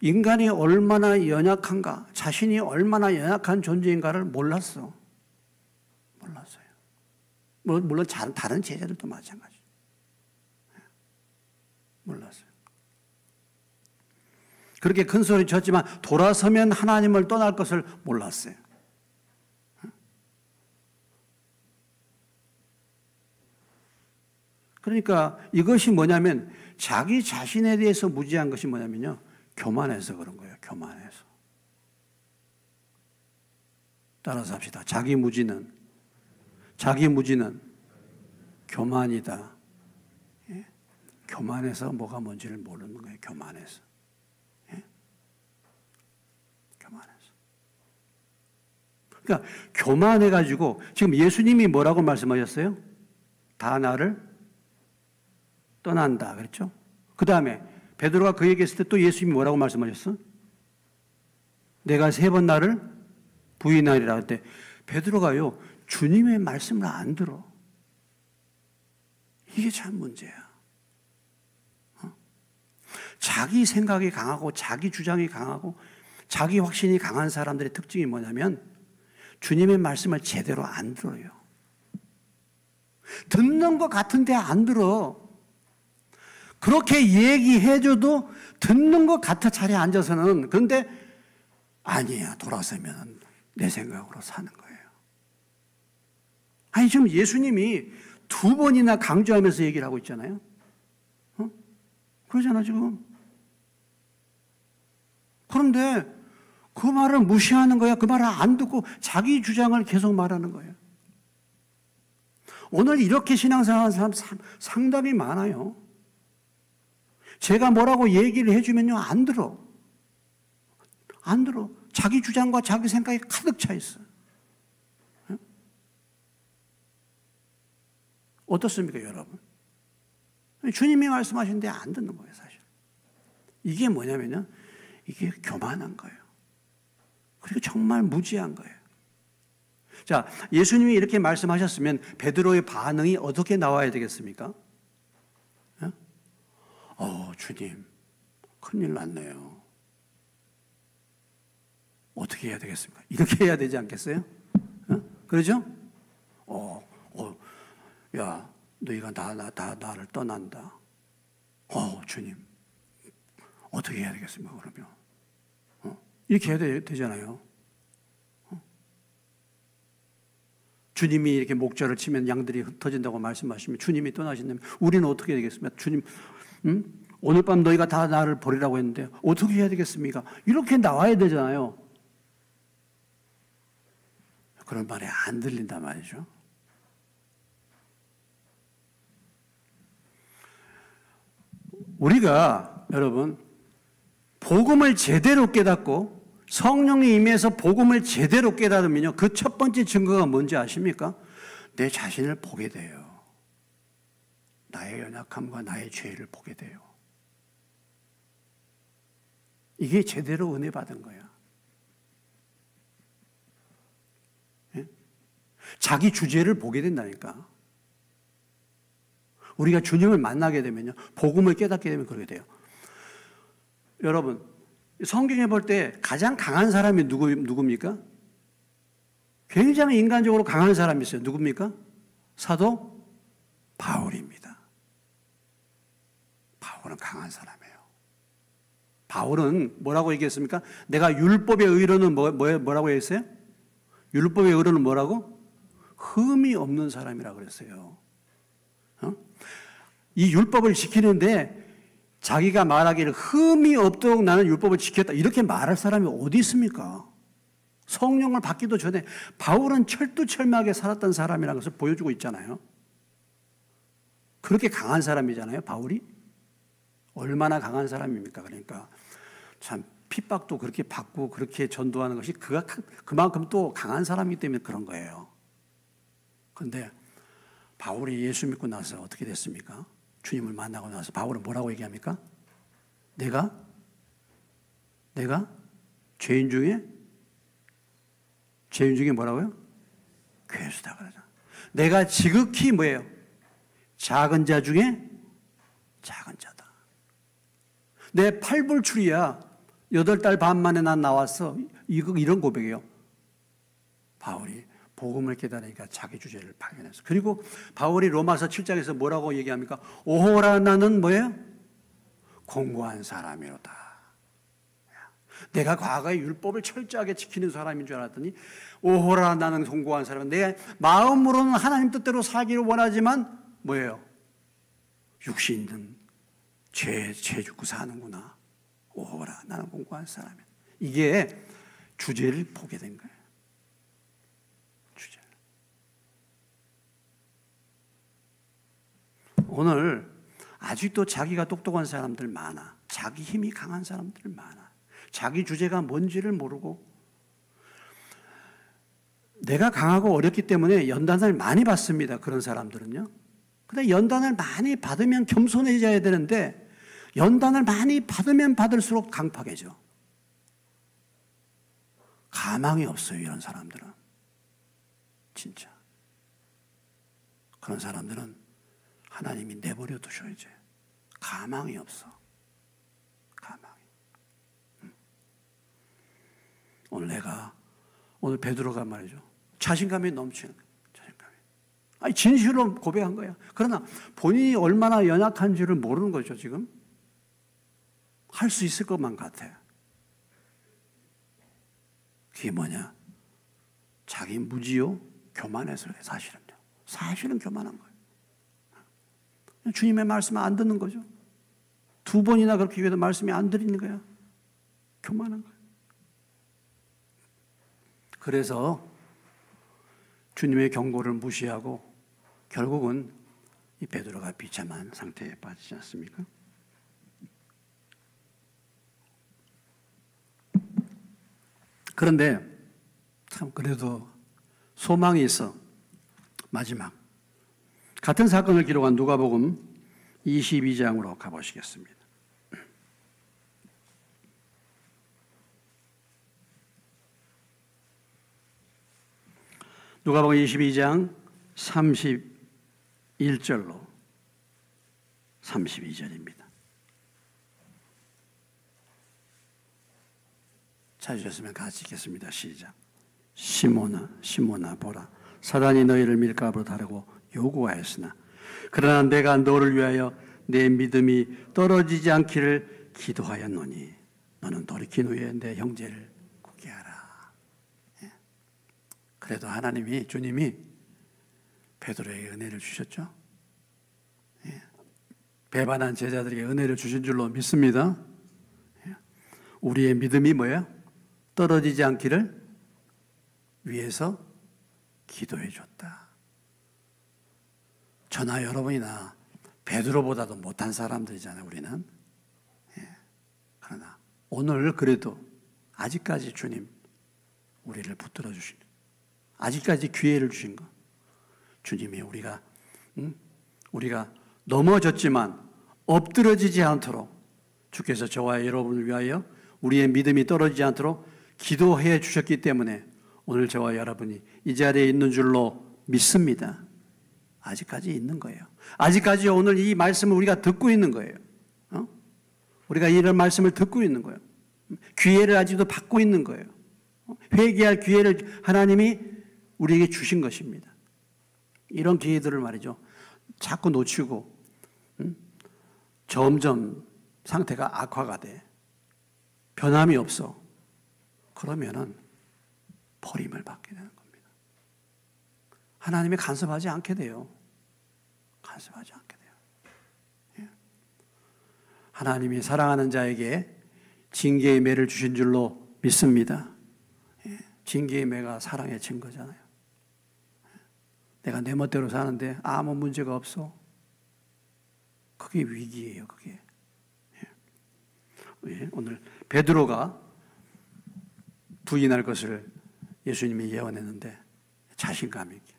인간이 얼마나 연약한가, 자신이 얼마나 연약한 존재인가를 몰랐어요. 물론 다른 제자들도 마찬가지죠. 몰랐어요. 그렇게 큰 소리 쳤지만 돌아서면 하나님을 떠날 것을 몰랐어요. 그러니까 이것이 뭐냐면 자기 자신에 대해서 무지한 것이 뭐냐면요. 교만해서 그런 거예요. 교만해서. 따라서 합시다. 자기 무지는 교만이다. 예? 교만해서 뭐가 뭔지를 모르는 거예요. 교만해서. 예? 교만해서. 그러니까 교만해가지고 지금 예수님이 뭐라고 말씀하셨어요? 다 나를 떠난다. 그랬죠? 그 다음에 베드로가 그 얘기했을 때 또 예수님이 뭐라고 말씀하셨어? 내가 3번 나를 부인하리라 할 때 베드로가요 주님의 말씀을 안 들어. 이게 참 문제야. 자기 생각이 강하고 자기 주장이 강하고 자기 확신이 강한 사람들의 특징이 뭐냐면 주님의 말씀을 제대로 안 들어요. 듣는 것 같은데 안 들어. 그렇게 얘기해줘도 듣는 것 같아 자리에 앉아서는. 그런데 아니야. 돌아서면 내 생각으로 사는 거예요. 아니 지금 예수님이 2번이나 강조하면서 얘기를 하고 있잖아요. 그러잖아 지금. 그런데 그 말을 무시하는 거야. 그 말을 안 듣고 자기 주장을 계속 말하는 거예요. 오늘 이렇게 신앙생활하는 사람 상당히 많아요. 제가 뭐라고 얘기를 해주면요, 안 들어. 안 들어. 자기 주장과 자기 생각이 가득 차 있어. 어떻습니까, 여러분? 주님이 말씀하시는데 안 듣는 거예요, 사실. 이게 뭐냐면요, 이게 교만한 거예요. 그리고 정말 무지한 거예요. 자, 예수님이 이렇게 말씀하셨으면 베드로의 반응이 어떻게 나와야 되겠습니까? 주님, 큰일 났네요. 어떻게 해야 되겠습니까? 이렇게 해야 되지 않겠어요? 그러죠? 야, 너희가 나를 떠난다. 주님, 어떻게 해야 되겠습니까, 그러면? 이렇게 해야 되잖아요. 주님이 이렇게 목자를 치면 양들이 흩어진다고 말씀하시면 주님이 떠나신다면 우리는 어떻게 해야 되겠습니까? 주님, 오늘 밤 너희가 다 나를 버리라고 했는데 어떻게 해야 되겠습니까? 이렇게 나와야 되잖아요. 그런 말이 안 들린단 말이죠. 우리가 여러분 복음을 제대로 깨닫고 성령이 임해서 복음을 제대로 깨달으면요, 그 첫 번째 증거가 뭔지 아십니까? 내 자신을 보게 돼요. 나의 연약함과 나의 죄를 보게 돼요. 이게 제대로 은혜 받은 거야. 예? 자기 주제를 보게 된다니까. 우리가 주님을 만나게 되면요, 복음을 깨닫게 되면 그렇게 돼요. 여러분, 성경에 볼 때 가장 강한 사람이 누굽니까? 굉장히 인간적으로 강한 사람이 있어요. 누굽니까? 사도 바울입니다. 바울은 강한 사람이에요. 바울은 뭐라고 얘기했습니까? 내가 율법의 의로는 뭐라고 했어요? 율법의 의로는 뭐라고? 흠이 없는 사람이라고 그랬어요. 이 율법을 지키는데 자기가 말하기를 흠이 없도록 나는 율법을 지켰다, 이렇게 말할 사람이 어디 있습니까? 성령을 받기도 전에 바울은 철두철미하게 살았던 사람이라는 것을 보여주고 있잖아요. 그렇게 강한 사람이잖아요, 바울이. 얼마나 강한 사람입니까? 그러니까 참 핍박도 그렇게 받고 그렇게 전도하는 것이 그만큼 또 강한 사람이기 때문에 그런 거예요. 그런데 바울이 예수 믿고 나서 어떻게 됐습니까? 주님을 만나고 나서 바울은 뭐라고 얘기합니까? 내가 죄인 중에 뭐라고요? 괴수다 그러죠. 내가 지극히 뭐예요? 작은 자 중에 작은 자다. 내 팔불출이야. 8달 반 만에 난 나왔어. 이런 고백이에요. 바울이 복음을 깨달으니까 자기 주제를 발견했어. 그리고 바울이 로마서 7장에서 뭐라고 얘기합니까? 오호라 나는 뭐예요? 공고한 사람이로다. 내가 과거에 율법을 철저하게 지키는 사람인 줄 알았더니 오호라 나는 공고한 사람. 내 마음으로는 하나님 뜻대로 살기를 원하지만 뭐예요? 육신은 죄 죽고 사는구나. 오호라 나는 공고한 사람이야. 이게 주제를 보게 된 거예요. 오늘 아직도 자기가 똑똑한 사람들 많아. 자기 힘이 강한 사람들 많아. 자기 주제가 뭔지를 모르고, 내가 강하고 어렵기 때문에 연단을 많이 받습니다. 그런 사람들은요. 근데 연단을 많이 받으면 겸손해져야 되는데 연단을 많이 받으면 받을수록 강팍해져. 가망이 없어요, 이런 사람들은. 진짜. 그런 사람들은 하나님이 내버려 두셔야지. 가망이 없어. 가망이. 오늘 베드로가 말이죠. 자신감이 넘치는 거예요. 자신감이. 아니, 진실로 고백한 거야. 그러나 본인이 얼마나 연약한지를 모르는 거죠, 지금. 할 수 있을 것만 같아. 그게 뭐냐? 자기 무지요? 교만해서 그래, 사실은요. 사실은 교만한 거예요. 주님의 말씀을 안 듣는 거죠. 2번이나 그렇게 기도해도 말씀이 안 들리는 거야. 교만한 거예요. 그래서 주님의 경고를 무시하고 결국은 이 베드로가 비참한 상태에 빠지지 않습니까? 그런데 참 그래도 소망이 있어. 마지막 같은 사건을 기록한 누가복음 22장으로 가보시겠습니다. 누가복음 22장 31절로 32절입니다. 찾으셨으면 같이 읽겠습니다. 시작. 시몬아 시몬아 보라, 사단이 너희를 밀가부로 다루고 요구하였으나 그러나 내가 너를 위하여 내 믿음이 떨어지지 않기를 기도하였노니 너는 돌이킨 후에 내 형제를 굳게 하라. 그래도 하나님이, 주님이 베드로에게 은혜를 주셨죠. 배반한 제자들에게 은혜를 주신 줄로 믿습니다. 우리의 믿음이 뭐예요? 떨어지지 않기를 위해서 기도해 줬다. 저나 여러분이나 베드로보다도 못한 사람들이잖아요, 우리는. 그러나 오늘 그래도 아직까지 주님 우리를 붙들어 주신, 아직까지 기회를 주신 것, 주님이 우리가 넘어졌지만 엎드러지지 않도록 주께서 저와 여러분을 위하여 우리의 믿음이 떨어지지 않도록 기도해 주셨기 때문에 오늘 저와 여러분이 이 자리에 있는 줄로 믿습니다. 아직까지 있는 거예요. 아직까지 오늘 이 말씀을 우리가 듣고 있는 거예요. 우리가 이런 말씀을 듣고 있는 거예요. 기회를 아직도 받고 있는 거예요. 회개할 기회를 하나님이 우리에게 주신 것입니다. 이런 기회들을 말이죠, 자꾸 놓치고 점점 상태가 악화가 돼 변함이 없어. 그러면은 버림을 받게 되는 겁니다. 하나님이 간섭하지 않게 돼요. 간섭하지 않게 돼요. 하나님이 사랑하는 자에게 징계의 매를 주신 줄로 믿습니다. 징계의 매가 사랑의 증거잖아요. 내가 내 멋대로 사는데 아무 문제가 없어. 그게 위기예요, 그게. 오늘 베드로가 부인할 것을 예수님이 예언했는데 자신감 있게,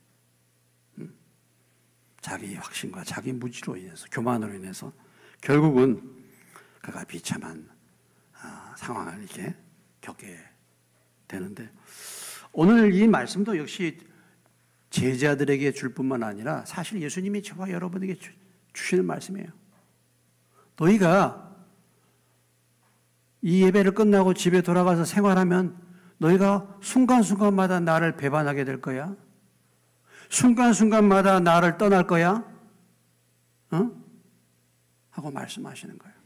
자기 확신과 자기 무지로 인해서, 교만으로 인해서 결국은 그가 비참한 상황을 이렇게 겪게 되는데, 오늘 이 말씀도 역시 제자들에게 줄 뿐만 아니라 사실 예수님이 저와 여러분에게 주시는 말씀이에요. 너희가 이 예배를 끝나고 집에 돌아가서 생활하면 너희가 순간순간마다 나를 배반하게 될 거야. 순간순간마다 나를 떠날 거야. 하고 말씀하시는 거예요.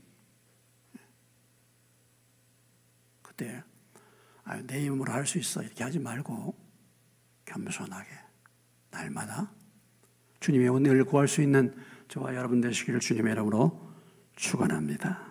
그때 내 힘으로 할 수 있어 이렇게 하지 말고 겸손하게 날마다 주님의 은혜를 구할 수 있는 저와 여러분 되시기를 주님의 이름으로 축원합니다.